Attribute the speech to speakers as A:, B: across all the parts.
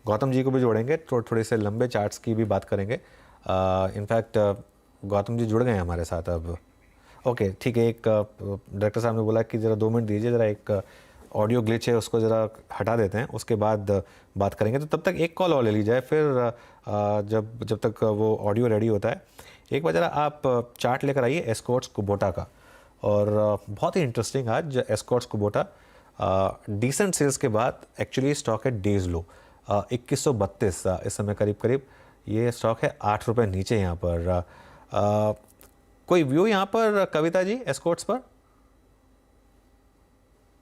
A: गौतम जी को भी जोड़ेंगे, थोड़े से लंबे चार्ट्स की भी बात करेंगे। इनफैक्ट गौतम जी जुड़ गए हैं हमारे साथ अब। ओके ठीक है, एक डायरेक्टर साहब ने बोला कि ज़रा 2 मिनट दीजिए, ज़रा एक ऑडियो ग्लिच है उसको ज़रा हटा देते हैं, उसके बाद बात करेंगे। तो तब तक एक कॉल और ले ली जाए, फिर जब जब तक वो ऑडियो रेडी होता है, एक बार ज़रा आप चार्ट लेकर आइए एस्कॉर्ट्स कुबोटा का। और बहुत ही इंटरेस्टिंग आज एस्कॉर्ट्स कुबोटा डिसेंट सेल्स के बाद एक्चुअली स्टॉक है डेज लो 2132 इस समय करीब करीब ये स्टॉक है 8 रुपये नीचे यहाँ पर। कोई व्यू यहाँ पर कविता जी एस्कॉर्ट्स पर?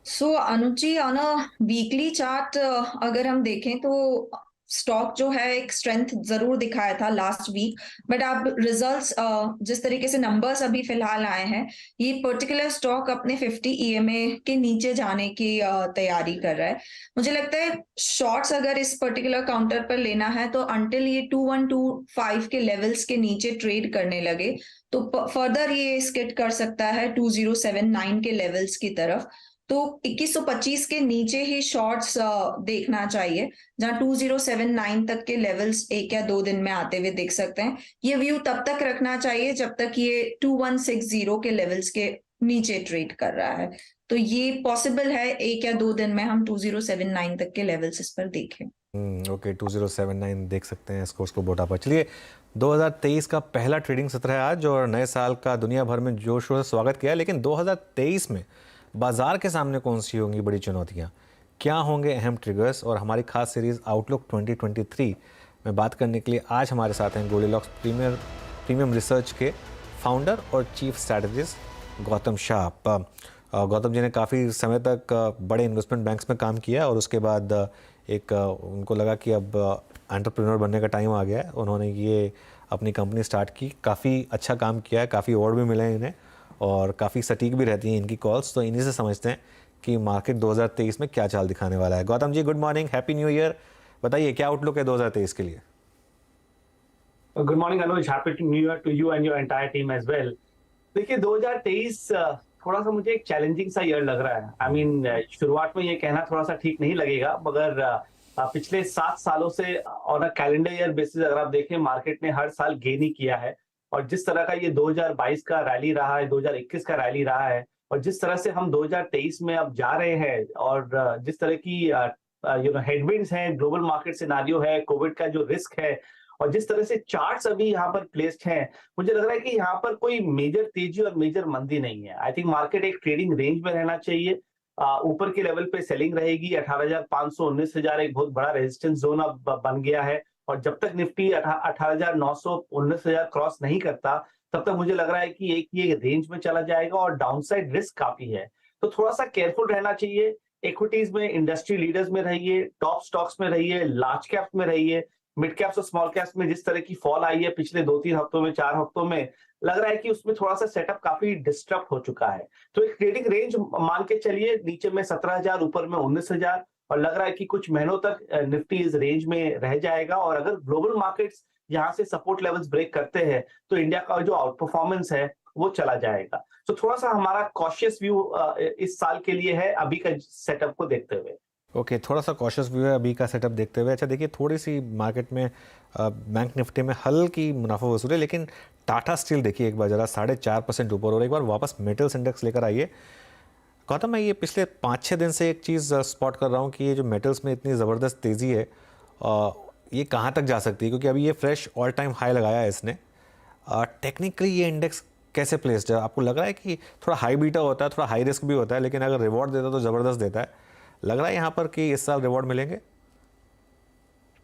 B: सो अनुज जी, ऑन अ वीकली चार्ट अगर हम देखें तो स्टॉक जो है एक स्ट्रेंथ जरूर दिखाया था लास्ट वीक। बट अब रिजल्ट्स जिस तरीके से नंबर्स अभी फिलहाल आए हैं, ये पर्टिकुलर स्टॉक अपने 50 ईएमए के नीचे जाने की तैयारी कर रहा है। मुझे लगता है शॉर्ट्स अगर इस पर्टिकुलर काउंटर पर लेना है तो अंटिल ये 2125 के लेवल्स के नीचे ट्रेड करने लगे तो फर्दर ये स्किट कर सकता है 2079 के लेवल्स की तरफ। तो 2125 के नीचे ही शॉर्ट्स देखना चाहिए, जहां 2079 तक के लेवल्स एक या दो दिन में आते हुए देख सकते हैं। ये व्यू तब तक रखना चाहिए जब तक ये 2160 के लेवल्स के नीचे ट्रेड कर रहा है। तो ये पॉसिबल है एक या दो दिन में हम 2079 तक के लेवल्स इस पर देखें।
A: ओके 2079 देख सकते हैं स्कोर्स को बोटा पर। चलिए 2023 का पहला ट्रेडिंग सत्र है आज और नए साल का दुनिया भर में जोर शोर से स्वागत किया, लेकिन 2023 में बाजार के सामने कौन सी होंगी बड़ी चुनौतियां, क्या होंगे अहम ट्रिगर्स, और हमारी खास सीरीज आउटलुक 2023 में बात करने के लिए आज हमारे साथ हैं गोल्डीलॉक्स प्रीमियम रिसर्च के फाउंडर और चीफ स्ट्रैटेजिस्ट गौतम शाह। गौतम जी ने काफ़ी समय तक बड़े इन्वेस्टमेंट बैंक्स में काम किया और उसके बाद एक उनको लगा कि अब एंटरप्रेन्योर बनने का टाइम आ गया है। उन्होंने ये अपनी कंपनी स्टार्ट की, काफ़ी अच्छा काम किया है, काफ़ी अवार्ड भी मिले हैं इन्हें और काफ़ी सटीक भी रहती हैं इनकी कॉल्स। तो इन्हीं से समझते हैं कि मार्केट 2023 में क्या चाल दिखाने वाला है। Gautam ji good morning, happy new year. बताइए क्या आउटलुक है 2023 के लिए?
C: Good morning Anuj, happy new year to you and your entire team as well. देखिए 2023 थोड़ा सा मुझे एक चैलेंजिंग सा ईयर लग रहा है। आई मीन शुरुआत में ये कहना थोड़ा सा ठीक नहीं लगेगा, मगर पिछले 7 सालों से on a calendar year basis अगर आप देखें, मार्केट ने हर साल गेन ही किया है। और जिस तरह का ये 2022 का रैली रहा है, 2021 का रैली रहा है, और जिस तरह से हम 2023 में अब जा रहे हैं, और जिस तरह की हेडविंड्स हैं, ग्लोबल मार्केट सिनारियो है, कोविड का जो रिस्क है, और जिस तरह से चार्ट्स अभी यहाँ पर प्लेस्ड हैं, मुझे लग रहा है कि यहाँ पर कोई मेजर तेजी और मेजर मंदी नहीं है। आई थिंक मार्केट एक ट्रेडिंग रेंज में रहना चाहिए। ऊपर के लेवल पे सेलिंग रहेगी। 18,500 19,000 एक बहुत बड़ा रेजिस्टेंस जोन अब बन गया है। और जब तक निफ्टी 18,900 19,000 क्रॉस नहीं करता, तब तक मुझे लग रहा है कि एक ये रेंज में चला जाएगा और डाउनसाइड रिस्क काफी है। तो थोड़ा सा केयरफुल रहना चाहिए। इक्विटीज में इंडस्ट्री लीडर्स में रहिए, टॉप स्टॉक्स में रहिए, लार्ज कैप्स में रहिए। मिड कैप्स और स्मॉल कैप्स में जिस तरह की फॉल आई है पिछले 2-3 हफ्तों में, 4 हफ्तों में, लग रहा है कि उसमें थोड़ा सा सेटअप काफी डिस्टर्ब हो चुका है। तो एक ट्रेडिंग रेंज मान के चलिए, नीचे में 17,000, ऊपर में 19,000, और लग रहा है कि कुछ महीनों तक निफ्टी इस रेंज में रह जाएगा। और अगर ग्लोबल मार्केट्स यहाँ से सपोर्ट लेवल्स ब्रेक करते हैं तो इंडिया का जो आउट परफॉर्मेंस है वो चला जाएगा। तो थोड़ा सा हमारा कॉशियस व्यू इस साल के लिए है, अभी का सेटअप को देखते हुए।
A: ओके थोड़ा सा कॉशियस व्यू है अभी का सेटअप देखते हुए। अच्छा देखिए, थोड़ी सी मार्केट में बैंक निफ्टी में हल्की मुनाफा वसूल है, लेकिन टाटा स्टील देखिए एक बार जरा 4.5% ऊपर, और एक बार वापस मेटल्स इंडेक्स लेकर आइए। गौतम, मैं ये पिछले 5-6 दिन से एक चीज़ स्पॉट कर रहा हूँ कि ये जो मेटल्स में इतनी ज़बरदस्त तेज़ी है, ये कहाँ तक जा सकती है? क्योंकि अभी ये फ्रेश ऑल टाइम हाई लगाया है इसने। टेक्निकली ये इंडेक्स कैसे प्लेस्ड है? आपको लग रहा है कि थोड़ा हाई बीटा होता है, थोड़ा हाई रिस्क भी होता है, लेकिन अगर रिवॉर्ड देता है तो ज़बरदस्त देता है? लग रहा है यहाँ पर कि इस साल रिवॉर्ड मिलेंगे?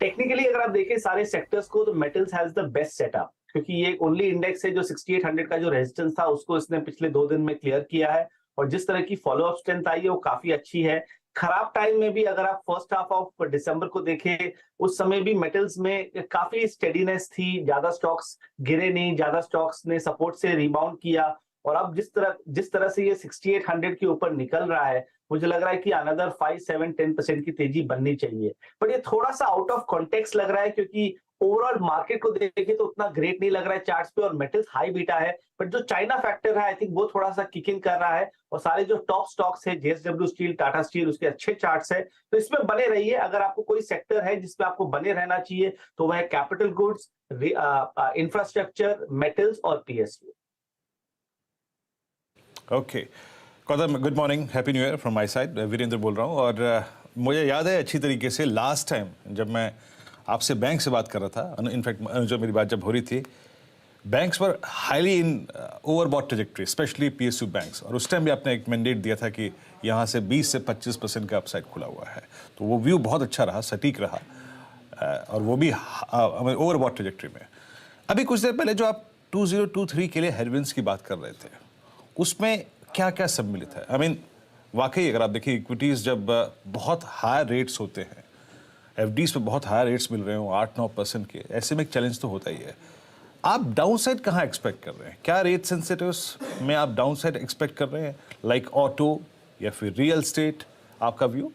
C: टेक्निकली अगर आप देखें सारे सेक्टर्स को, तो metals has the best setup, क्योंकि ये एक ओनली इंडेक्स है जो 6800 का जो रेजिस्टेंस था उसको इसने पिछले 2 दिन में क्लियर किया है। और जिस तरह की फॉलो अप स्ट्रेंथ आई है वो काफी अच्छी है। खराब टाइम में भी अगर आप फर्स्ट हाफ ऑफ दिसंबर को देखें, उस समय भी मेटल्स में काफी स्टेडीनेस थी, ज्यादा स्टॉक्स गिरे नहीं, ज्यादा स्टॉक्स ने सपोर्ट से रिबाउंड किया। और अब जिस तरह से ये 6800 के ऊपर निकल रहा है, मुझे लग रहा है कि अनदर 5, 7, 10% की तेजी बननी चाहिए। पर ये थोड़ा सा आउट ऑफ कॉन्टेक्स्ट लग रहा है, क्योंकि ओवरऑल मार्केट को देखें तो उतना ग्रेट नहीं लग रहा है चार्ट्स पे, और मेटल्स हाई बीटा है, बट जो चाइना फैक्टर है आई थिंक वो थोड़ा सा किक इन कर रहा है, और सारे जो टॉप स्टॉक्स है जेएसडब्ल्यू स्टील, टाटा स्टील, उसके अच्छे चार्ट्स है, तो इसमें बने रहिए। अगर आपको कोई सेक्टर है जिसमें आपको बने रहना चाहिए तो वह कैपिटल गुड्स, इंफ्रास्ट्रक्चर, मेटल्स और PSU.
D: Okay Gautam, good morning, happy new year from my side. Virendra बोल रहा हूँ, और मुझे याद है अच्छी तरीके से लास्ट टाइम जब मैं आपसे बैंक से बात कर रहा था, इनफैक्ट जो मेरी बात जब हो रही थी, बैंक्स पर हाईली इन overbought trajectory, specially PSU banks, और उस टाइम भी आपने एक मैंडेट दिया था कि यहाँ से 20 से 25% का अपसाइड खुला हुआ है। तो वो व्यू बहुत अच्छा रहा, सटीक रहा, और वो भी ओवरबॉट ट्रेजेक्ट्री में। अभी कुछ देर पहले जो आप 2023 के लिए हेडविंड्स की बात कर रहे थे, उसमें क्या क्या सम्मिलित है? आई मीन वाकई अगर आप देखिए इक्विटीज़ जब बहुत हाई रेट्स होते हैं, एफडीज पे बहुत हाई रेट्स मिल रहे हो 8-9% के, ऐसे में एक चैलेंज तो होता ही है। आप डाउनसाइड कहाँ एक्सपेक्ट कर रहे हैं? क्या रेट सेंसिटिव्स में आप डाउनसाइड एक्सपेक्ट कर रहे हैं, लाइक ऑटो या फिर रियल एस्टेट? आपका व्यू?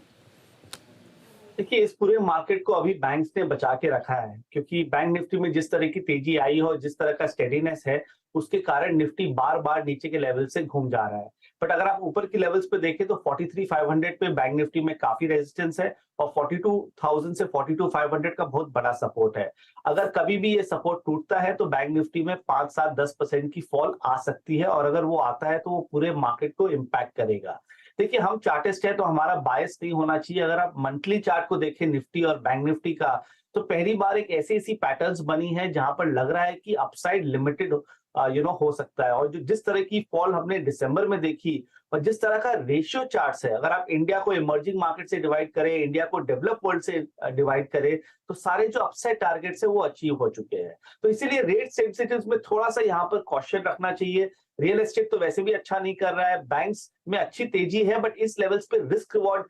C: देखिए, इस पूरे मार्केट को अभी बैंक्स ने बचा के रखा है, क्योंकि बैंक निफ्टी में जिस तरह की तेजी आई है और जिस तरह का स्टेडीनेस है, उसके कारण निफ्टी बार बार नीचे के लेवल से घूम जा रहा है। बट अगर आप ऊपर की लेवल्स पे देखें तो 43,500 पे बैंक निफ्टी में काफी रेजिस्टेंस है, और 42,000 से 42,500 का बहुत बड़ा सपोर्ट है। अगर कभी भी ये सपोर्ट टूटता है तो बैंक निफ्टी में 5-7-10% की फॉल आ सकती है, और अगर वो आता है तो वो पूरे मार्केट को इम्पैक्ट करेगा। देखिए, हम चार्टिस्ट है तो हमारा बायस नहीं होना चाहिए। अगर आप मंथली चार्ट को देखें निफ्टी और बैंक निफ्टी का, तो पहली बार एक ऐसी पैटर्न्स बनी है जहां पर लग रहा है कि अपसाइड लिमिटेड हो सकता है। और जो जिस तरह की फॉल हमने दिसंबर में देखी, और जिस तरह का रेशियो चार्ट्स है, अगर आप इंडिया को इमर्जिंग मार्केट से डिवाइड करें, इंडिया को डेवलप वर्ल्ड से डिवाइड करें, तो सारे जो अपसाइड टारगेट्स है वो अचीव हो चुके हैं। तो इसीलिए रेट सेंसिटिव्स में थोड़ा सा यहाँ पर कॉशन रखना चाहिए। रियल एस्टेट तो वैसे भी अच्छा नहीं कर रहा है, बैंक्स में अच्छी तेजी है, बट इस लेवल्स पे रिस्क रिवॉर्ड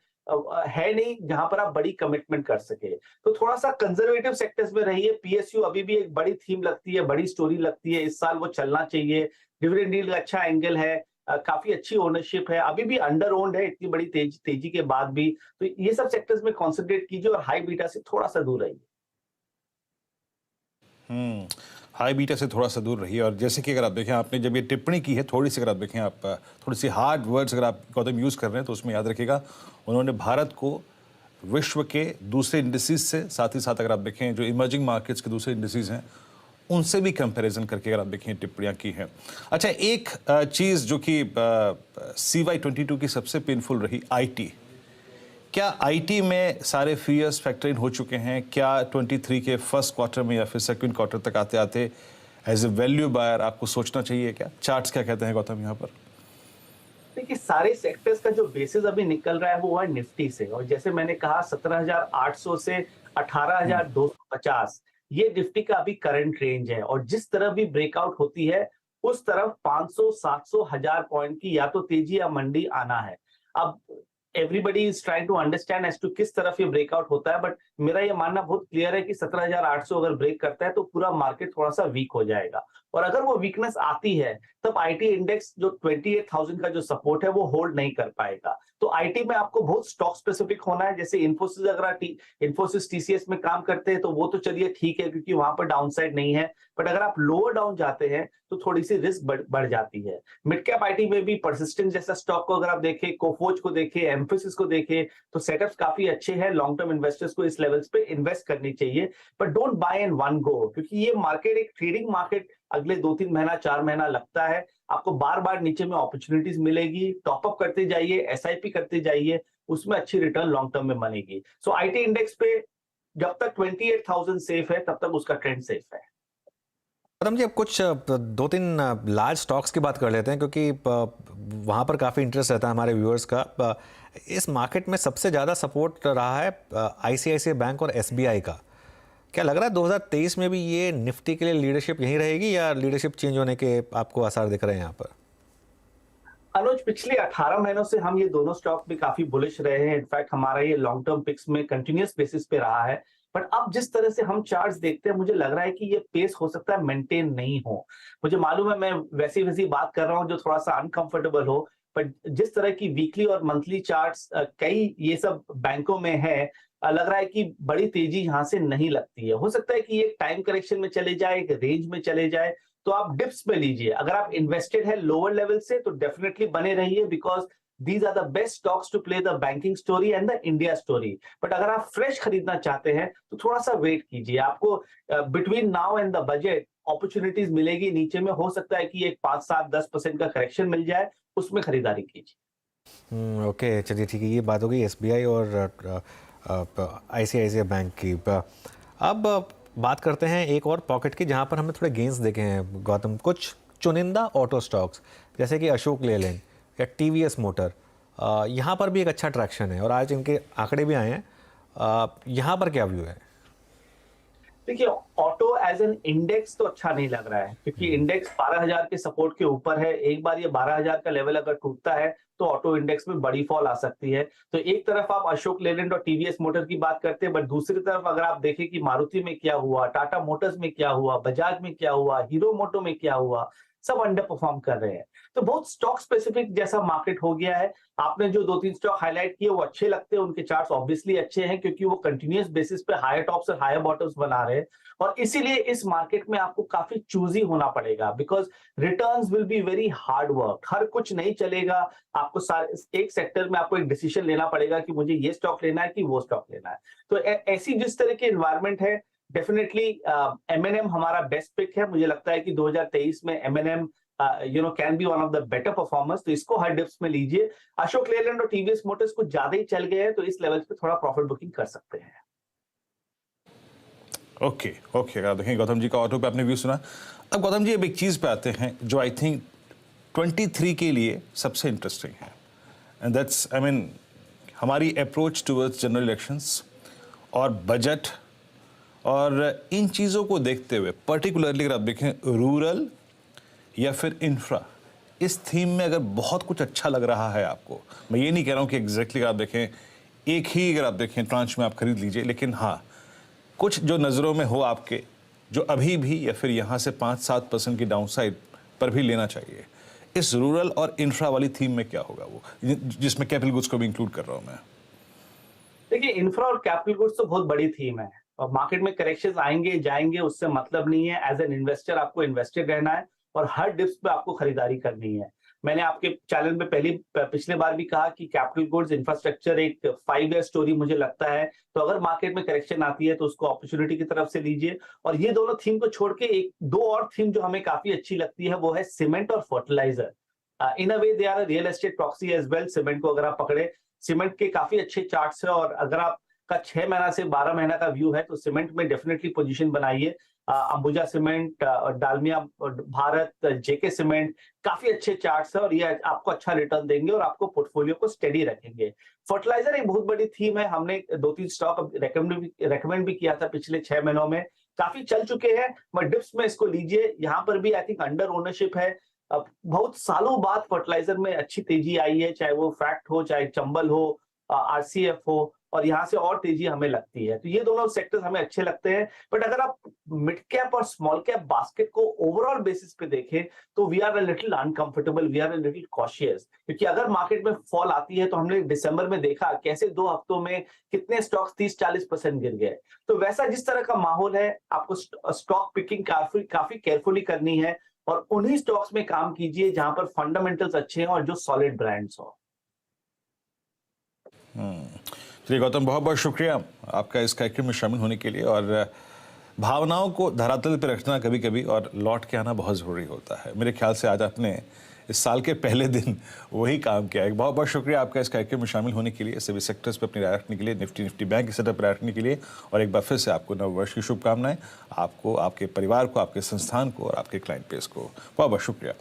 C: है नहीं जहां पर आप बड़ी कमिटमेंट कर सके। तो थोड़ा सा कंजर्वेटिव सेक्टर्स में रहिए। पीएसयू अभी भी एक बड़ी थीम लगती है, बड़ी स्टोरी लगती है, इस साल वो चलना चाहिए। डिविडेंड यील्ड का अच्छा एंगल है, काफी अच्छी ओनरशिप है, अभी भी अंडर ओन्ड है इतनी बड़ी तेजी के बाद भी। तो ये सब सेक्टर्स में कॉन्सेंट्रेट कीजिए और हाई बीटा से थोड़ा सा दूर रहिए।
D: हाई बीटा से थोड़ा सा दूर रहिए। और जैसे कि अगर आप देखें, आपने जब ये टिप्पणी की है, थोड़ी सी अगर आप देखें, आप थोड़ी सी हार्ड वर्ड्स अगर आप गौतम यूज़ कर रहे हैं, तो उसमें याद रखिएगा उन्होंने भारत को विश्व के दूसरे इंडस्ट्रीज से, साथ ही साथ अगर आप देखें जो इमर्जिंग मार्केट्स के दूसरे इंडस्ट्रीज हैं उनसे भी कंपैरिजन करके अगर आप देखें टिप्पणियाँ की हैं। अच्छा, एक चीज़ जो कि CY22 की सबसे पेनफुल रही, आईटी। क्या आईटी में सारे फियर्स फैक्टर इन हो चुके हैं? क्या 23 के फर्स्ट क्वार्टर में या फिर सेकंड क्वार्टर तक आते आते एज ए वैल्यू बायर आपको सोचना चाहिए क्या? चार्ट्स क्या कहते हैं गौतम यहाँ पर?
C: देखिए, सारे सेक्टर्स का जो बेसिस अभी निकल रहा है वो है निफ्टी से, और जैसे मैंने कहा 17,800 से 18,250 ये निफ्टी का अभी करंट रेंज है। और जिस तरह भी ब्रेकआउट होती है उस तरफ 500, 700, 1000 पॉइंट की या तो तेजी या मंडी आना है। अब everybody is trying to understand as to किस तरफ ये ब्रेकआउट होता है, बट मेरा ये मानना बहुत क्लियर है कि 17,800 अगर ब्रेक करता है तो पूरा मार्केट थोड़ा सा वीक हो जाएगा। और अगर वो वीकनेस आती है तब आईटी इंडेक्स जो 28,000 का जो सपोर्ट है वो होल्ड नहीं कर पाएगा। तो आईटी में आपको बहुत स्टॉक स्पेसिफिक होना है। जैसे इन्फोसिस, अगर आप इन्फोसिस टीसीएस में काम करते हैं तो वो तो चलिए ठीक है क्योंकि वहां पर डाउनसाइड नहीं है, बट अगर आप लोअर डाउन जाते हैं तो थोड़ी सी रिस्क बढ़ जाती है। मिड कैप आईटी में भी परसिस्टेंट जैसा स्टॉक को अगर आप देखें, कोफोज को देखें, एम्फोसिस को देखें, तो सेटअप्स काफी अच्छे हैं। लॉन्ग टर्म इन्वेस्टर्स को इस लेवल्स पे इन्वेस्ट करनी चाहिए, but don't buy in one go, क्योंकि ये मार्केट एक ट्रेडिंग मार्केट अगले 2-3 महीना 4 महीना लगता है। आपको बार बार नीचे में अपॉर्चुनिटीज मिलेगी, टॉपअप करते जाइए, एसआईपी करते जाइए, उसमें अच्छी रिटर्न लॉन्ग टर्म में बनेगी। सो आईटी इंडेक्स पे जब तक 28,000 सेफ है तब तक उसका ट्रेंड सेफ है।
A: गौतम जी, अब कुछ 2-3 लार्ज स्टॉक्स की बात कर लेते हैं, क्योंकि वहाँ पर काफ़ी इंटरेस्ट रहता है हमारे व्यूअर्स का। इस मार्केट में सबसे ज़्यादा सपोर्ट रहा है आईसीआईसीआई बैंक और एसबीआई का। क्या लग रहा है 2023 में भी ये निफ्टी के लिए लीडरशिप यहीं रहेगी, या लीडरशिप चेंज होने के आपको आसार दिख रहे हैं यहाँ पर?
C: अनुज, पिछले 18 महीनों से हम ये दोनों स्टॉक भी काफी बुलिश रहे हैं। इनफैक्ट हमारा ये लॉन्ग टर्म पिक्स में कंटिन्यूअस बेसिस पे रहा है, बट अब जिस तरह से हम चार्ट्स देखते हैं मुझे लग रहा है कि ये पेस हो सकता है मेंटेन नहीं हो। मुझे मालूम है मैं वैसी बात कर रहा हूँ जो थोड़ा सा अनकंफर्टेबल हो, बट जिस तरह की वीकली और मंथली चार्ट्स कई ये सब बैंकों में है, लग रहा है कि बड़ी तेजी यहाँ से नहीं लगती है। हो सकता है कि एक टाइम करेक्शन में चले जाए, एक रेंज में चले जाए, तो आप डिप्स में लीजिए। अगर आप इन्वेस्टेड है लोअर लेवल से तो डेफिनेटली बने रहिए, because these are the best stocks to play the banking story and the India story. But अगर आप फ्रेश खरीदना चाहते हैं तो थोड़ा सा वेट कीजिए। आपको between now and the budget opportunities मिलेगी नीचे में। हो सकता है कि एक 5-7-10% का करेक्शन मिल जाए, उसमें खरीदारी कीजिए।
A: ओके, चलिए ठीक है, ये बात हो गई एसबीआई और आईसीआईसीआई बैंक की। अब बात करते हैं एक और पॉकेट की जहां पर हमने थोड़े गेंस देखे हैं गौतम। कुछ चुनिंदा ऑटो स्टॉक्स जैसे कि अशोक लेलैंड या टीवीएस मोटर, यहाँ पर भी एक अच्छा ट्रैक्शन है और आज इनके आंकड़े भी आए हैं। यहाँ पर क्या व्यू है?
C: देखिए, ऑटो एज एन इंडेक्स तो अच्छा नहीं लग रहा है, क्योंकि इंडेक्स 12,000 के सपोर्ट के ऊपर है। एक बार ये 12,000 का लेवल अगर टूटता है तो ऑटो इंडेक्स में बड़ी फॉल आ सकती है। तो एक तरफ आप अशोक लेलैंड और टीवीएस मोटर की बात करते हैं, बट दूसरी तरफ अगर आप देखें कि मारुति में क्या हुआ, टाटा मोटर्स में क्या हुआ, बजाज में क्या हुआ, हीरो मोटो में क्या हुआ, सब अंडर परफॉर्म कर रहे हैं। तो बहुत स्टॉक स्पेसिफिक जैसा मार्केट हो गया है। आपने जो 2-3 स्टॉक हाईलाइट किए वो अच्छे लगते हैं, उनके चार्ट्स ऑब्वियसली अच्छे हैं, क्योंकि वो कंटिन्यूअस बेसिस पे हायर टॉप्स और हायर बॉटम्स बना रहे हैं। और इसीलिए इस मार्केट में आपको काफी चूजी होना पड़ेगा, because returns will be very hard work. हर कुछ नहीं चलेगा। आपको एक सेक्टर में आपको एक डिसीजन लेना पड़ेगा कि मुझे ये स्टॉक लेना है कि वो स्टॉक लेना है। तो ऐसी जिस तरह की एनवायरमेंट है, डेफिनेटली एमएनएम हमारा बेस्ट पिक है। मुझे लगता है कि 2023 में एमएनएम can be one of the better performers, तो इसको हर डिप्स में लीजिए। अशोक लेलैंड और टीवीएस मोटर्स कुछ ज्यादा ही चल गए हैं, तो इस लेवल पे थोड़ा प्रॉफिट बुकिंग कर सकते हैं।
D: ओके, देखिए गौतम जी का ऑटो पे आपने व्यू सुना। अब गौतम जी अब एक चीज़ पे आते हैं जो आई थिंक 23 के लिए सबसे इंटरेस्टिंग है, एंड दैट्स आई मीन हमारी अप्रोच टुवर्ड्स जनरल इलेक्शंस और बजट। और इन चीज़ों को देखते हुए पर्टिकुलरली अगर आप देखें रूरल या फिर इंफ्रा, इस थीम में अगर बहुत कुछ अच्छा लग रहा है आपको, मैं ये नहीं कह रहा हूँ कि एग्जैक्टली अगर आप देखें एक ही अगर आप देखें ट्रांच में आप खरीद लीजिए, लेकिन हाँ कुछ जो नज़रों में हो आपके, जो अभी भी या फिर यहाँ से 5-7% की डाउनसाइड पर भी लेना चाहिए, इस रूरल और इंफ्रा वाली थीम में क्या होगा वो, जिसमें कैपिटल गुड्स को भी इंक्लूड कर रहा हूँ मैं?
C: देखिए, इंफ्रा और कैपिटल गुड्स तो बहुत बड़ी थीम है और मार्केट में करेक्शंस आएंगे जाएंगे, उससे मतलब नहीं है। एज एन इन्वेस्टर आपको इन्वेस्टेड रहना है और हर डिप्स पे आपको खरीदारी करनी है। मैंने आपके चैनल में पिछले बार भी कहा कि कैपिटल गुड्स इंफ्रास्ट्रक्चर एक 5 ईयर स्टोरी मुझे लगता है। तो अगर मार्केट में करेक्शन आती है तो उसको अपॉर्चुनिटी की तरफ से लीजिए। और ये दोनों थीम को छोड़ के दो और थीम जो हमें काफी अच्छी लगती है, वो है सीमेंट और fertiliser. In a way they are real estate proxy as well. Cement को अगर आप पकड़े, सीमेंट के काफी अच्छे चार्ट्स है, और अगर आपका 6 महीना से 12 महीना का व्यू है तो सीमेंट में डेफिनेटली पोजीशन बनाइए। अंबुजा सीमेंट, डालमिया भारत, जेके सीमेंट, काफी अच्छे चार्ट्स है और ये आपको अच्छा रिटर्न देंगे और आपको पोर्टफोलियो को स्टेडी रखेंगे। फर्टिलाइजर एक बहुत बड़ी थीम है। हमने 2-3 स्टॉक रेकमेंड भी किया था पिछले 6 महीनों में, काफी चल चुके हैं, बट डिप्स में इसको लीजिए। यहाँ पर भी आई थिंक अंडर ओनरशिप है। बहुत सालों बाद फर्टिलाइजर में अच्छी तेजी आई है, चाहे वो फैक्ट हो, चाहे चंबल हो, आरसीएफ हो, और यहाँ से और तेजी हमें लगती है। तो ये दोनों सेक्टर्स हमें अच्छे लगते हैं। बट अगर आप मिड कैप और स्मॉल कैप बास्केट को ओवरऑल बेसिस पे देखें तो we are a little uncomfortable, we are a little cautious, क्योंकि अगर मार्केट में फॉल आती है तो हमने दिसंबर में देखा कैसे 2 हफ्तों में कितने स्टॉक्स 30-40% गिर गए। तो वैसा जिस तरह का माहौल है, आपको स्टॉक पिकिंग काफी केयरफुली करनी है और उन्हीं स्टॉक्स में काम कीजिए जहां पर फंडामेंटल्स अच्छे हैं और जो सॉलिड ब्रांड्स हो।
D: चलिए गौतम, बहुत बहुत शुक्रिया आपका इस कार्यक्रम में शामिल होने के लिए। और भावनाओं को धरातल पर रखना कभी कभी और लौट के आना बहुत ज़रूरी होता है। मेरे ख्याल से आज आपने इस साल के पहले दिन वही काम किया है। बहुत बहुत शुक्रिया आपका इस कार्यक्रम में शामिल होने के लिए, सभी सेक्टर्स पर अपनी राय रखने के लिए, निफ्टी बैंक के सेटअप पर राय रखने के लिए, और एक बार फिर से आपको नववर्ष की शुभकामनाएं, आपको, आपके परिवार को, आपके संस्थान को और आपके क्लाइंट बेस को। बहुत बहुत शुक्रिया।